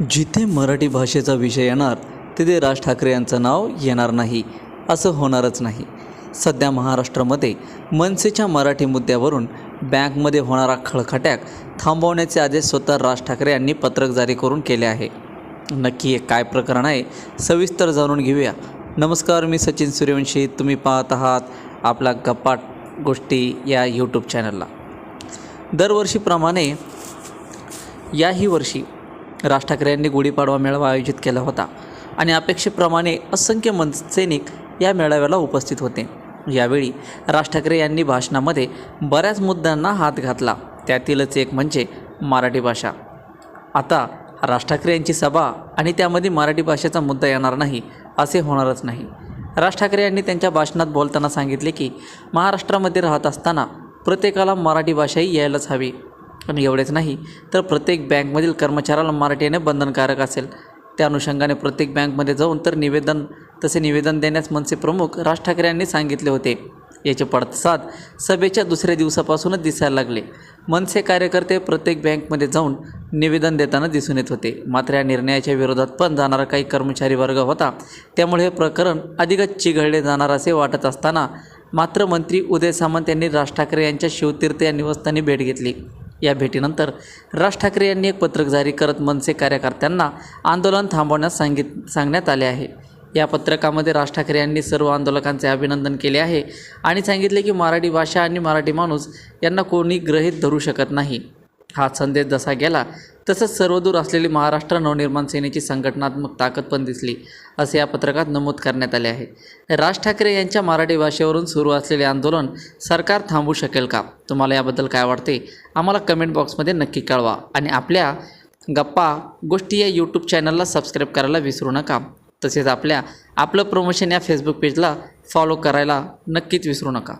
जिथे मराठी भाषेचा विषय येणार तिथे राज ठाकरे यांचं नाव येणार नाही असं होणारच नाही. सध्या महाराष्ट्रामध्ये मनसेच्या मराठी मुद्द्यावरून बँकमध्ये होणारा खळखट्याक थांबवण्याचे आदेश स्वतः राज ठाकरे यांनी पत्रक जारी करून केले आहे. नक्की हे काय प्रकरण आहे सविस्तर जाणून घेऊया. नमस्कार, मी सचिन सूर्यवंशी. तुम्ही पाहत आहात आपला गप्पा गोष्टी या यूट्यूब चॅनलला. दरवर्षीप्रमाणे याही वर्षी राज ठाकरे यांनी गुढीपाडवा मेळावा आयोजित केला होता आणि अपेक्षेप्रमाणे असंख्य मनसैनिक या मेळाव्याला उपस्थित होते. यावेळी राज ठाकरे यांनी भाषणामध्ये बऱ्याच मुद्द्यांना हात घातला. त्यातीलच एक म्हणजे मराठी भाषा. आता राज ठाकरे यांची सभा आणि त्यामध्ये मराठी भाषेचा मुद्दा येणार नाही असे होणारच नाही. राज ठाकरे यांनी त्यांच्या भाषणात बोलताना सांगितले की महाराष्ट्रामध्ये राहत असताना प्रत्येकाला मराठी भाषाही यायलाच हवी आणि एवढेच नाही तर प्रत्येक बँकमधील कर्मचाऱ्याला मराठी येणे बंधनकारक असेल. त्या अनुषंगाने प्रत्येक बँकमध्ये जाऊन तर निवेदन देण्यास मनसे प्रमुख राज ठाकरे यांनी सांगितले होते. याचे पडसाद सभेच्या दुसऱ्या दिवसापासूनच दिसायला लागले. मनसे कार्यकर्ते प्रत्येक बँकमध्ये जाऊन निवेदन देताना दिसून येत होते. मात्र या निर्णयाच्या विरोधात पण जाणारा काही कर्मचारी वर्ग होता. त्यामुळे हे प्रकरण अधिकच चिघळले जाणार असे वाटत असताना मात्र मंत्री उदय सामंत यांनी राज ठाकरे यांच्या शिवतीर्थ या निवासस्थानी भेट घेतली. या भेटीनंतर राज ठाकरे यांनी एक पत्रक जारी करत मनसे कार्यकर्त्यांना आंदोलन थांबवण्यास सांगण्यात आले आहे. या पत्रकामध्ये राज ठाकरे यांनी सर्व आंदोलकांचे अभिनंदन केले आहे आणि सांगितले की मराठी भाषा आणि मराठी माणूस यांना कोणी गृहीत धरू शकत नाही. हा संदेश जसा गेला तसंच सर्वदूर असलेली महाराष्ट्र नवनिर्माण सेनेची संघटनात्मक ताकद पण दिसली असे या पत्रकात नमूद करण्यात आले आहे. राज ठाकरे यांच्या मराठी भाषेवरून सुरू असलेले आंदोलन सरकार थांबवू शकेल का? तुम्हाला याबद्दल काय वाटते? आम्हाला कमेंट बॉक्समध्ये नक्की कळवा आणि आपल्या गप्पा गोष्टी या यूट्यूब चॅनलला सबस्क्राईब करायला विसरू नका. तसेच आपलं प्रमोशन या फेसबुक पेजला फॉलो करायला नक्कीच विसरू नका.